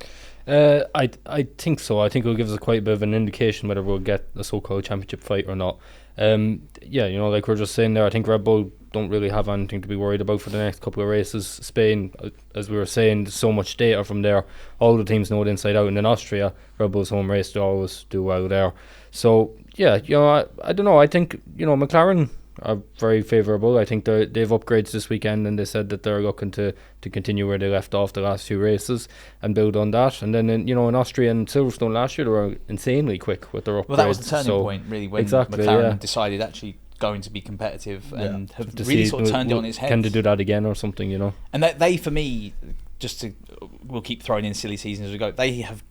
I think so. I think it'll give us quite a bit of an indication whether we'll get a so-called championship fight or not. Yeah, you know, like we're just saying there, I think Red Bull don't really have anything to be worried about for the next couple of races. Spain, as we were saying, there's so much data from there. All the teams know it inside out. And in Austria, Red Bull's home race, they always do well there. So, yeah, you know, I don't know. I think, you know, McLaren are very favourable. I think they've upgrades this weekend, and they said that they're looking to continue where they left off the last few races and build on that. And then, in Austria and Silverstone last year, they were insanely quick with their upgrades. Well, that was the turning point, really, when McLaren decided actually going to be competitive and have really sort of turned it on its head. Can they do that again or something, you know? And they, for me, we'll keep throwing in silly seasons as we go, they have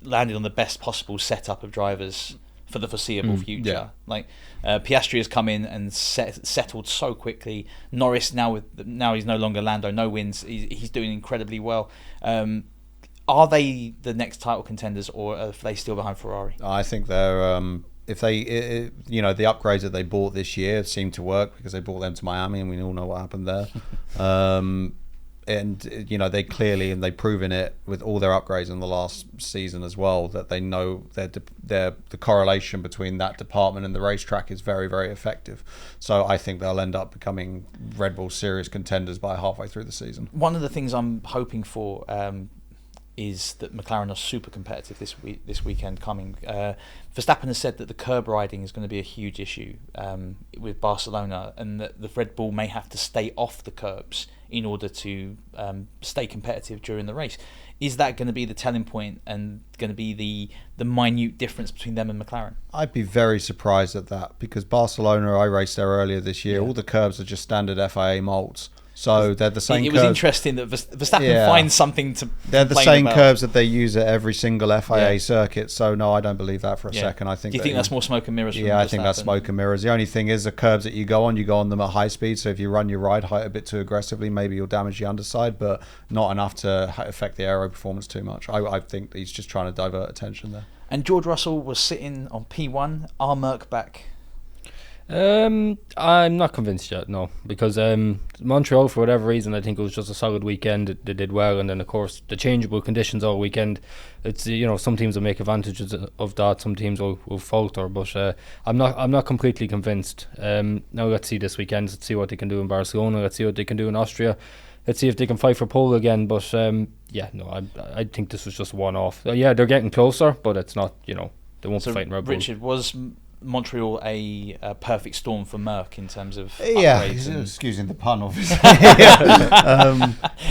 landed on the best possible setup of drivers for the foreseeable future. Yeah. Like Piastri has come in and settled so quickly. Norris now he's no longer Lando, no wins. He's doing incredibly well. Are they the next title contenders, or are they still behind Ferrari? I think they're if they the upgrades that they bought this year seem to work, because they brought them to Miami and we all know what happened there. And they clearly, and they've proven it with all their upgrades in the last season as well, that they know the correlation between that department and the racetrack is very, very effective. So I think they'll end up becoming Red Bull serious contenders by halfway through the season. One of the things I'm hoping for, is that McLaren are super competitive this weekend coming. Verstappen has said that the curb riding is going to be a huge issue with Barcelona, and that the Red Bull may have to stay off the curbs in order to stay competitive during the race. Is that going to be the telling point and going to be the minute difference between them and McLaren? I'd be very surprised at that, because Barcelona, I raced there earlier this year, all the curbs are just standard FIA molds. So they're the same It curbs. was interesting that Verstappen finds something to They're the complain same about. curbs that they use at every single FIA circuit. So no, I don't believe that for a second. I think. Do you think that's more smoke and mirrors? Yeah, I think that's smoke and mirrors. The only thing is the curbs that you go on them at high speed. So if you run your ride height a bit too aggressively, maybe you'll damage the underside, but not enough to affect the aero performance too much. I think he's just trying to divert attention there. And George Russell was sitting on P1. Are Merck back? I'm not convinced yet, no, because Montreal, for whatever reason, I think it was just a solid weekend. They did well, and then of course the changeable conditions all weekend. It's some teams will make advantages of that, some teams will falter, but I'm not completely convinced. Now let's see this weekend. Let's see what they can do in Barcelona. Let's see what they can do in Austria. Let's see if they can fight for pole again. But I think this was just one off. They're getting closer, but it's not. They won't be fighting Red Bull. Richard, was Montreal a perfect storm for Merck in terms of upgrades? Excusing the pun, obviously.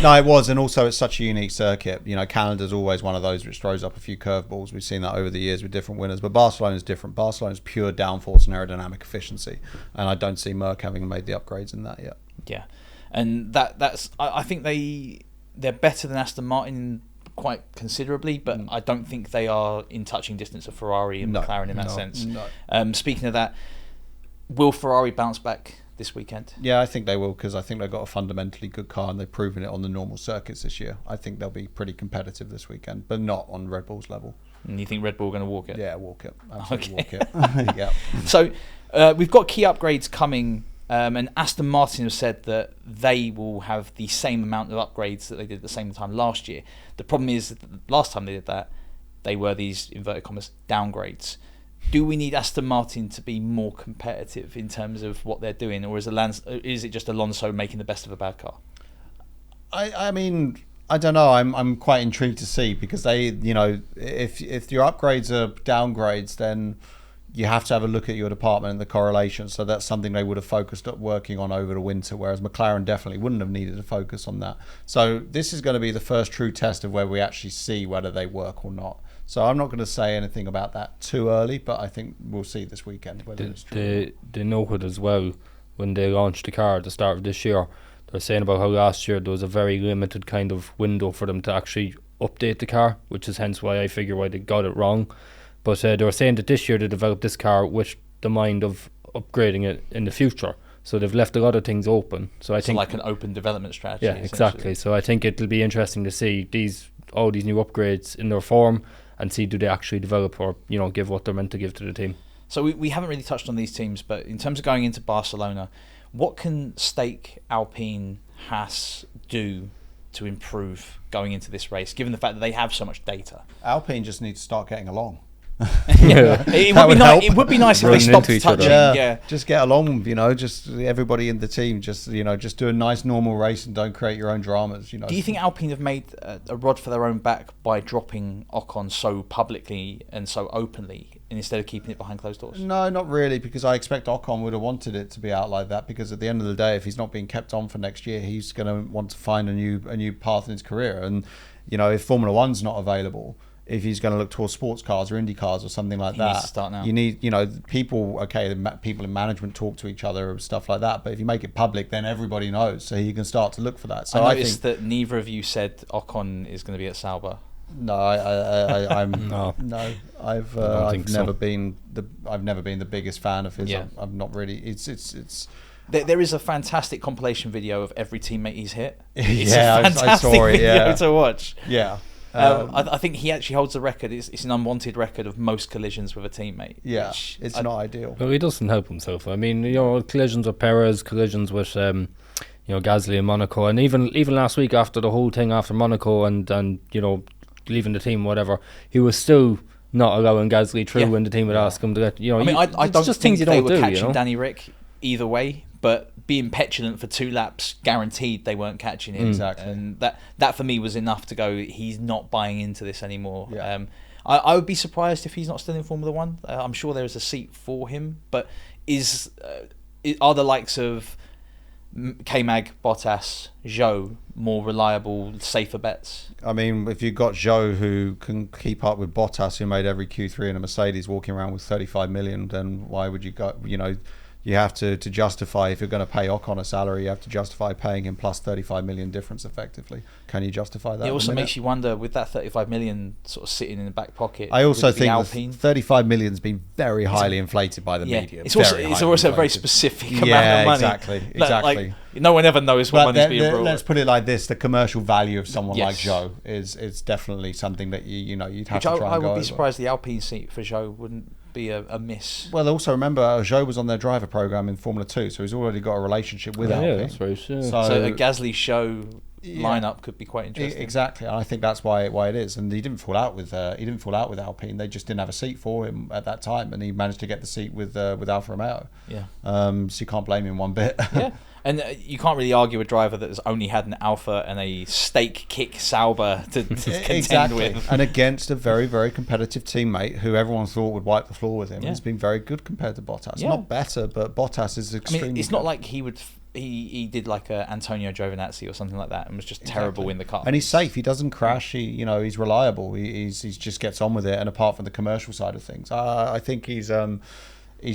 No, it was, and also it's such a unique circuit. Canada's always one of those which throws up a few curveballs. We've seen that over the years with different winners, but Barcelona's different. Barcelona's pure downforce and aerodynamic efficiency, and I don't see Merck having made the upgrades in that yet. Yeah, and that's I think they're better than Aston Martin quite considerably, but I don't think they are in touching distance of Ferrari and McLaren in that sense. No. Speaking of that, will Ferrari bounce back this weekend? Yeah, I think they will, because I think they've got a fundamentally good car and they've proven it on the normal circuits this year. I think they'll be pretty competitive this weekend, but not on Red Bull's level. And you think Red Bull are going to walk it? Yeah, walk it. Absolutely walk it. Yeah. So we've got key upgrades coming. And Aston Martin have said that they will have the same amount of upgrades that they did at the same time last year. The problem is that last time they did that, they were these, inverted commas, downgrades. Do we need Aston Martin to be more competitive in terms of what they're doing, or is it just Alonso making the best of a bad car? I mean, I don't know. I'm quite intrigued to see, because they, if your upgrades are downgrades, then you have to have a look at your department and the correlation. So that's something they would have focused on working on over the winter, whereas McLaren definitely wouldn't have needed to focus on that. So this is going to be the first true test of where we actually see whether they work or not. So I'm not going to say anything about that too early, but I think we'll see this weekend whether it's true. They know it as well when they launched the car at the start of this year. They're saying about how last year there was a very limited kind of window for them to actually update the car, which is hence why I figure why they got it wrong. But they were saying that this year they developed this car with the mind of upgrading it in the future. So they've left a lot of things open. So I think like an open development strategy. Yeah, exactly. So I think it'll be interesting to see all these new upgrades in their form and see do they actually develop or give what they're meant to give to the team. So we haven't really touched on these teams, but in terms of going into Barcelona, what can Stake, Alpine, Haas do to improve going into this race, given the fact that they have so much data? Alpine just needs to start getting along. It would be nice if they stopped touching. Yeah, just get along. Just everybody in the team. Just do a nice normal race and don't create your own dramas. Do you think Alpine have made a rod for their own back by dropping Ocon so publicly and so openly, instead of keeping it behind closed doors? No, not really, because I expect Ocon would have wanted it to be out like that. Because at the end of the day, if he's not being kept on for next year, he's going to want to find a new path in his career. And if Formula One's not available, if he's going to look towards sports cars or Indy cars or something like that, needs to start now. You need, people. Okay, people in management talk to each other and stuff like that. But if you make it public, then everybody knows, so you can start to look for that. So I noticed that neither of you said Ocon is going to be at Sauber. No, I'm no. I've never been the biggest fan of his. Yeah. I'm not really. It's. There is a fantastic compilation video of every teammate he's hit. It's a fantastic video to watch. Yeah. I think he actually holds the record. It's an unwanted record of most collisions with a teammate. Yeah, it's not ideal. Well, he doesn't help himself. I mean, collisions with Perez, collisions with Gasly in Monaco, and even last week after the whole thing after Monaco and leaving the team, whatever, he was still not allowing Gasly through when the team would ask him to get. I don't just think things you they don't were do. Catching Danny Rick either way. but being petulant for 2 laps guaranteed they weren't catching him. Exactly. And that for me was enough to go, he's not buying into this anymore. Yeah. I would be surprised if he's not still in Formula One. I'm sure there is a seat for him, but are the likes of K-Mag, Bottas, Zhou more reliable, safer bets? I mean, if you've got Zhou who can keep up with Bottas, who made every Q3 in a Mercedes, walking around with 35 million, then why would you go? You have to justify, if you're going to pay Ocon a salary, you have to justify paying him plus 35 million difference effectively. Can you justify that? It also makes you wonder, with that 35 million sort of sitting in the back pocket. I also think Alpine, 35 million has been very highly inflated by the media. It's also a very specific amount of money. Exactly. Like, no one ever knows what money's being brought. Let's put it like this: the commercial value of someone like Yes. Zhou is definitely something that you'd have Which to try and go I would over. be surprised the Alpine seat for Zhou wouldn't be a miss. Well, also remember, Zhou was on their driver program in Formula 2, so he's already got a relationship with Alpine. Yeah, that's right. Yeah. So a Gasly show lineup could be quite interesting. Exactly, and I think that's why it is. And he didn't fall out with Alpine. They just didn't have a seat for him at that time, and he managed to get the seat with Alfa Romeo. Yeah. So you can't blame him one bit. Yeah. And you can't really argue a driver that has only had an Alfa and a steak kick Sauber to contend with. And against a very, very competitive teammate who everyone thought would wipe the floor with him. Yeah. He's been very good compared to Bottas. Yeah. Not better, but Bottas is extremely it's good. not like he did like a Antonio Giovinazzi or something like that and was just terrible in the car. And he's safe. He doesn't crash. He's reliable. He's just gets on with it. And apart from the commercial side of things, I think he's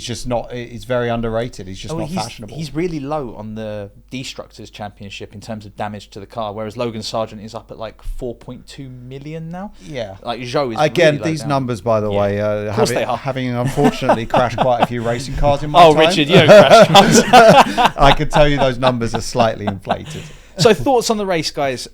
just not. He's very underrated. He's just not fashionable. He's really low on the Destructors Championship in terms of damage to the car, whereas Logan Sargent is up at like 4.2 million now. Yeah, like Zhou is again. Really low These down. numbers, by the way, Of course they are. having unfortunately crashed quite a few racing cars in my time. Richard, you don't crash cars. I can tell you those numbers are slightly inflated. So thoughts on the race, guys?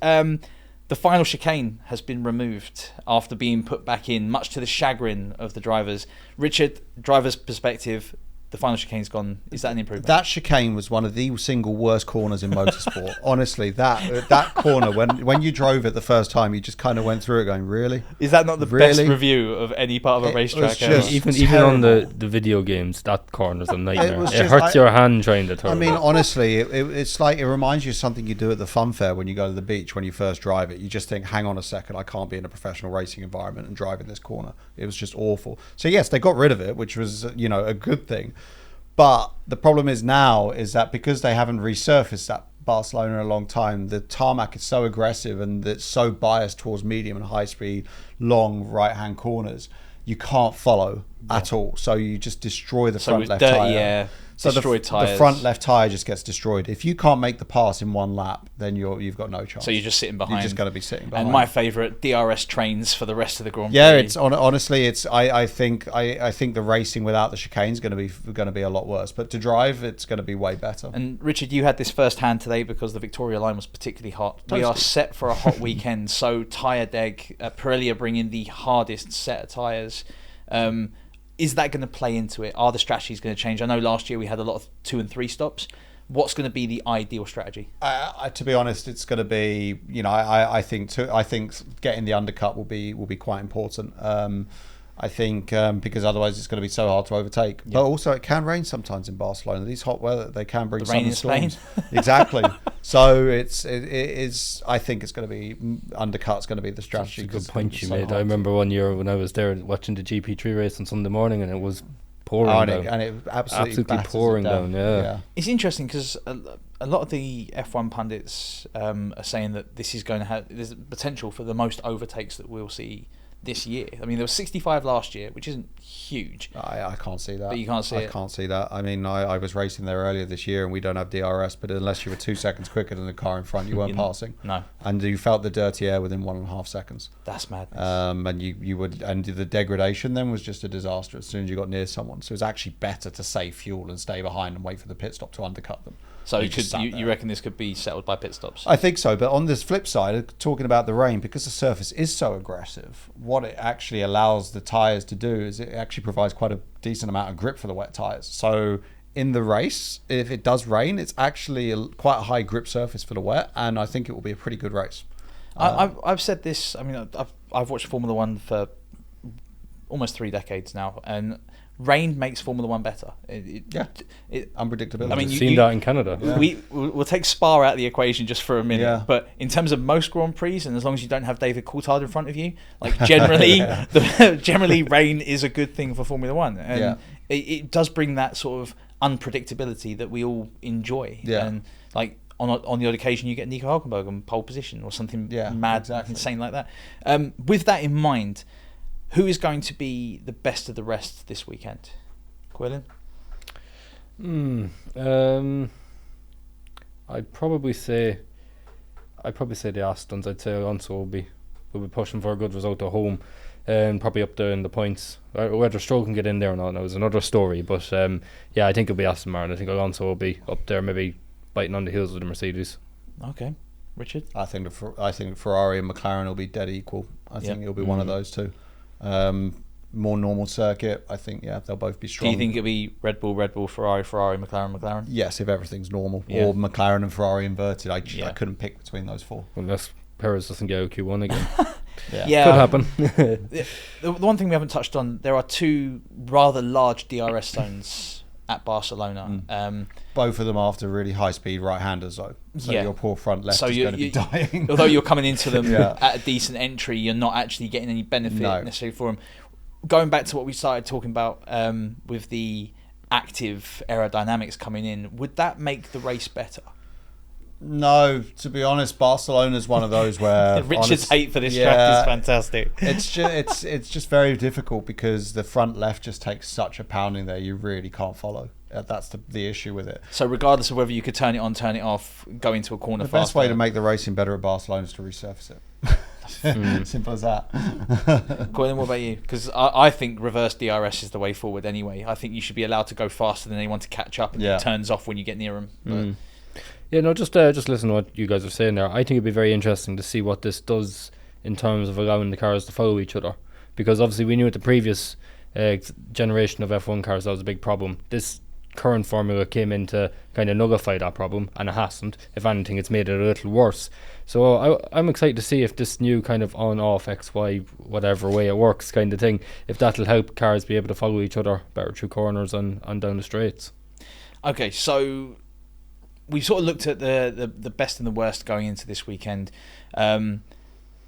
The final chicane has been removed after being put back in, much to the chagrin of the drivers. Richard, driver's perspective, the final chicane's gone. Is that an improvement? That chicane was one of the single worst corners in motorsport. Honestly, that corner, when you drove it the first time, you just kind of went through it going, really? Is that not the best review of any part of a racetrack ever? Even on the video games, that corner's a nightmare. It hurts your hand trying to turn. I mean, honestly, it's like, it reminds you of something you do at the fun fair when you go to the beach when you first drive it. You just think, hang on a second, I can't be in a professional racing environment and drive in this corner. It was just awful. So yes, they got rid of it, which was a good thing. But the problem is now is that because they haven't resurfaced that Barcelona in a long time, the tarmac is so aggressive and it's so biased towards medium and high speed, long right-hand corners, you can't follow at all. So you just destroy the front left tyre. So the front left tyre just gets destroyed. If you can't make the pass in one lap, then you've got no chance. So you're just sitting behind. You're just going to be sitting behind. And my favourite, DRS trains for the rest of the Grand Prix. Yeah, it's honestly, it's I think the racing without the chicane is going to be a lot worse. But to drive, it's going to be way better. And Richard, you had this first hand today because the Victoria line was particularly hot. Toasty. We are set for a hot weekend. So tyre deg, Pirelli are bringing the hardest set of tyres. Is that going to play into it? Are the strategies going to change? I know last year we had a lot of 2 and 3 stops. What's going to be the ideal strategy? To be honest, it's going to be, I think getting the undercut will be quite important. I think because otherwise it's going to be so hard to overtake. Yeah. But also it can rain sometimes in Barcelona. These hot weather, they can bring some storms. Exactly. So it is. I think it's going to be undercut's going to be the strategy. That's a good point you made. I remember one year when I was there watching the GP3 race on Sunday morning, and it was pouring down. And it absolutely pouring down. Yeah. It's interesting because a lot of the F1 pundits are saying that this is going to have there's potential for the most overtakes that we'll see this year. I mean, there was 65 last year, which isn't huge. I can't see that. But you can't see it. I can't see that. I mean, I was racing there earlier this year, and we don't have DRS, but unless you were 2 seconds quicker than the car in front, you weren't passing. No. And you felt the dirty air within 1.5 seconds. That's madness. And you would, and the degradation then was just a disaster as soon as you got near someone. So it was actually better to save fuel and stay behind and wait for the pit stop to undercut them. So you reckon this could be settled by pit stops? I think so, but on this flip side, talking about the rain, because the surface is so aggressive, what it actually allows the tyres to do is it actually provides quite a decent amount of grip for the wet tyres. So in the race, if it does rain, it's actually quite a high grip surface for the wet, and I think it will be a pretty good race. I've said this. I mean, I've watched Formula One for almost 3 decades now, and rain makes Formula One better. Unpredictability. I mean, You've seen that in Canada. Yeah. We'll take Spa out of the equation just for a minute. Yeah. But in terms of most Grand Prix, and as long as you don't have David Coulthard in front of you, like generally, generally rain is a good thing for Formula One, and it does bring that sort of unpredictability that we all enjoy. Yeah. And like on the odd occasion, you get Nico Hülkenberg in pole position or something mad, insane like that. With that in mind, who is going to be the best of the rest this weekend? Quillen? I'd probably say the Astons. I'd say Alonso will be pushing for a good result at home, and probably up there in the points. Whether Zhou can get in there or not, is another story. But I think it'll be Aston Martin. I think Alonso will be up there, maybe biting on the heels of the Mercedes. Okay, Richard? I think Ferrari and McLaren will be dead equal. I think it'll be one of those two. More normal circuit, I think, they'll both be strong. Do you think it'll be Red Bull, Ferrari, McLaren? Yes, if everything's normal. Or McLaren and Ferrari inverted. I couldn't pick between those four. Unless Perez doesn't get Q1 again. Could happen. The one thing we haven't touched on, there are two rather large DRS zones at Barcelona. Both of them after really high-speed right-handers, though. So your poor front left is going to be dying. Although you're coming into them at a decent entry, you're not actually getting any benefit necessarily for them. Going back to what we started talking about with the active aerodynamics coming in, would that make the race better? No, to be honest, Barcelona's one of those where Richard's hate for this track is fantastic. It's just very difficult because the front left just takes such a pounding there. You really can't follow. That's the issue with it. So regardless of whether you could turn it on, turn it off, go into a corner faster. The best way to make the racing better at Barcelona is to resurface it. Simple as that. Colin, what about you? Because I think reverse DRS is the way forward anyway. I think you should be allowed to go faster than anyone to catch up, and it turns off when you get near them. Just listen to what you guys are saying there. I think it'd be very interesting to see what this does in terms of allowing the cars to follow each other, because obviously we knew with the previous generation of F1 cars that was a big problem. This current formula came in to kind of nullify that problem, and it hasn't. If anything, it's made it a little worse. So I'm excited to see if this new kind of on-off XY whatever way it works kind of thing, if that'll help cars be able to follow each other better through corners and down the straights. Okay, so we sort of looked at the best and the worst going into this weekend.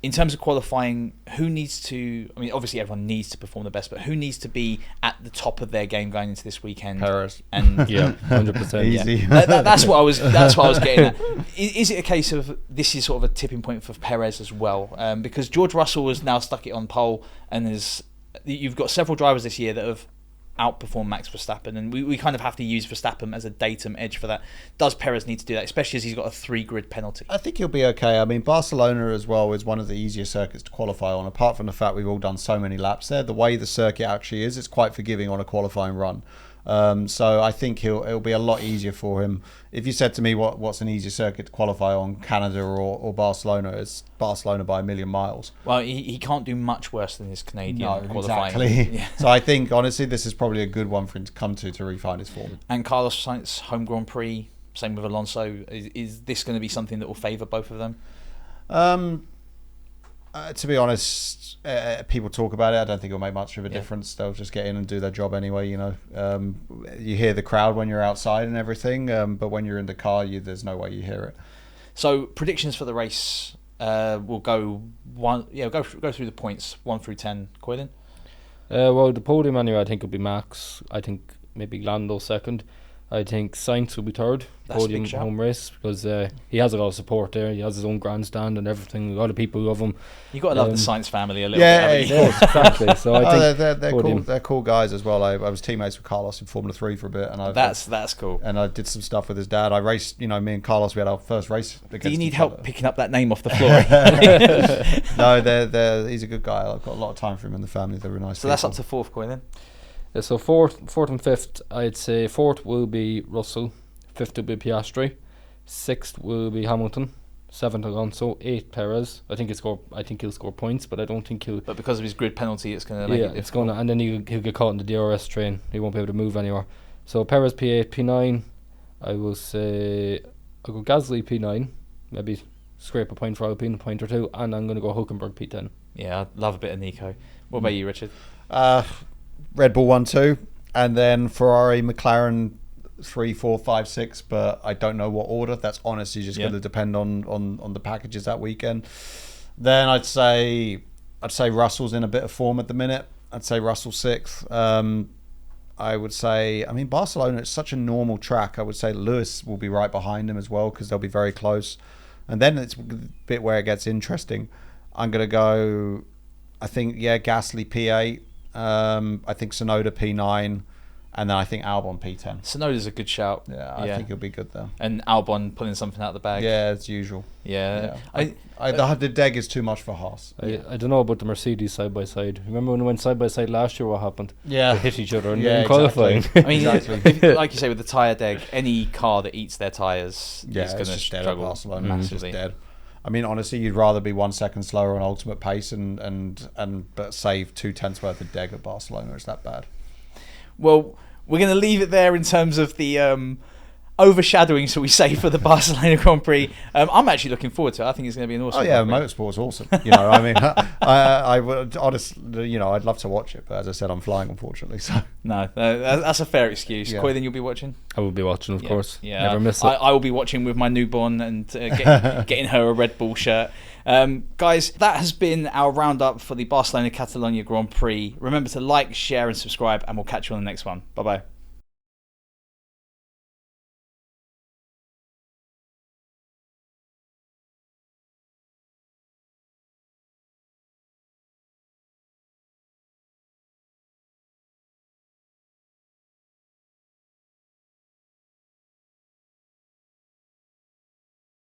In terms of qualifying, who needs to... I mean, obviously everyone needs to perform the best, but who needs to be at the top of their game going into this weekend? Perez. And 100%. Easy. That's what I was getting at. Is it a case of this is sort of a tipping point for Perez as well? Because George Russell has now stuck it on pole, and you've got several drivers this year that have outperform Max Verstappen, and we kind of have to use Verstappen as a datum edge for that. Does Perez need to do that, especially as he's got a 3-grid penalty? I think he'll be okay. I mean, Barcelona as well is one of the easier circuits to qualify on, apart from the fact we've all done so many laps there. The way the circuit actually is, it's quite forgiving on a qualifying run. So I think it'll be a lot easier for him. If you said to me what's an easier circuit to qualify on, Canada or Barcelona, it's Barcelona by a million miles. Well, he can't do much worse than his Canadian qualifying. Exactly. Yeah. So I think, honestly, this is probably a good one for him to come to refine his form. And Carlos Sainz, home Grand Prix, same with Alonso. Is this going to be something that will favour both of them? To be honest, people talk about it. I don't think it'll make much of a difference. They'll just get in and do their job anyway. You hear the crowd when you're outside and everything, but when you're in the car, there's no way you hear it. So predictions for the race. We'll go go through the points 1 through 10. Quillen? Well, the podium anyway, I think will be Max. I think maybe Lando second. I think Sainz will be third. That's podium a big shout. home race, because he has a lot of support there. He has his own grandstand and everything. A lot of people love him. You've got to love the Sainz family a little bit. Yeah, exactly. So I think they're cool. They're cool guys as well. I was teammates with Carlos in Formula 3 for a bit, and that's cool. And I did some stuff with his dad. I raced. Me and Carlos, we had our first race against. Do you need each help other. picking up that name off the floor? No, he's a good guy. I've got a lot of time for him and the family. They're really nice. So that's up to fourth, Quillen. So fourth and fifth, I'd say fourth will be Russell, fifth will be Piastri, sixth will be Hamilton, seventh Alonso, eighth Perez. I think he'll score points, but I don't think he'll. But because of his grid penalty, it's going to make it difficult. It's going to, and then he'll get caught in the DRS train. He won't be able to move anywhere. So Perez P8, P9. I will say I'll go Gasly P9, maybe scrape a point for Alpine, a point or two, and I'm going to go Hülkenberg P10. Yeah, I love a bit of Nico. What about you, Richard? Red Bull 1-2, and then Ferrari, McLaren 3, 4, 5, 6, but I don't know what order. That's honestly just going to depend on the packages that weekend. Then I'd say Russell's in a bit of form at the minute. I'd say Russell 6th. I would say, I mean, Barcelona, it's such a normal track. I would say Lewis will be right behind him as well because they'll be very close. And then it's a bit where it gets interesting. I'm going to go, I think, Gasly P8. I think Tsunoda P9. And then I think Albon P10. Tsunoda's a good shout. Yeah, I think he'll be good there. And Albon pulling something out of the bag. Yeah, as usual. Yeah. The deg is too much for Haas. I don't know about the Mercedes side by side. Remember when we went side by side last year? What happened? Yeah, they hit each other in qualifying. Exactly. I mean, exactly. Like you say, with the tyre deg, any car that eats their tyres is going to struggle massively. Dead. I mean, honestly, you'd rather be 1 second slower on ultimate pace but save 2/10 worth of deg at Barcelona. It's that bad. Well, we're going to leave it there in terms of the overshadowing, shall we say, for the Barcelona Grand Prix. I'm actually looking forward to it. I think it's going to be an awesome. Oh yeah, motorsport's awesome. I mean, I would honestly, I'd love to watch it, but as I said, I'm flying, unfortunately. So no, that's a fair excuse. Yeah. Coy, then you'll be watching. I will be watching, of course. Yeah, never miss it. I will be watching with my newborn and getting her a Red Bull shirt. Guys, that has been our roundup for the Barcelona Catalonia Grand Prix. Remember to like, share, and subscribe, and we'll catch you on the next one. Bye bye.